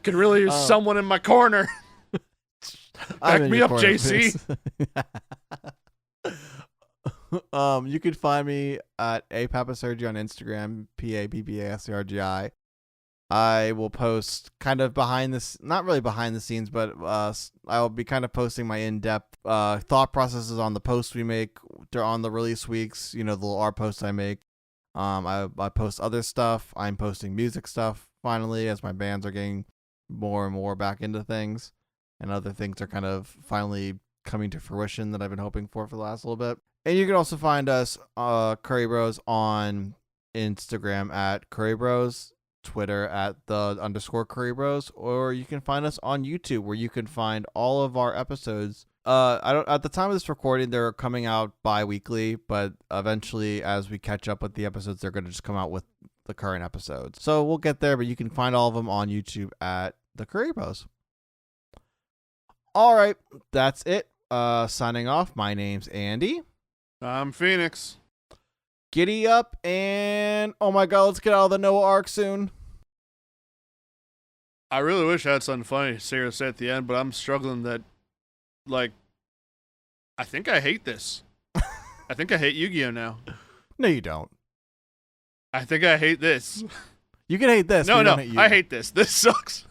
Could really use someone in my corner. Back me up, JC. You can find me at apapasergi on Instagram, PABBASERGI. I will post kind of not really behind the scenes, but I will be kind of posting my in-depth thought processes on the posts we make on the release weeks. The little art posts I make. I post other stuff. I'm posting music stuff finally as my bands are getting more and more back into things, and other things are kind of finally coming to fruition that I've been hoping for the last little bit. And you can also find us, Kuribros, on Instagram at Kuribros, Twitter at _Kuribros, or you can find us on YouTube, where you can find all of our episodes. At the time of this recording, they're coming out bi-weekly, but eventually, as we catch up with the episodes, they're going to just come out with the current episodes. So we'll get there, but you can find all of them on YouTube at the Kuribros. All right, that's it. Signing off. My name's Andy. I'm Phoenix. Giddy up, and oh my god, let's get out of the Noah arc soon. I really wish I had something funny to say at the end, but I'm struggling that, I think I hate this. I think I hate Yu-Gi-Oh! Now. No, you don't. I think I hate this. You can hate this. No, but you don't hate I hate this. This sucks.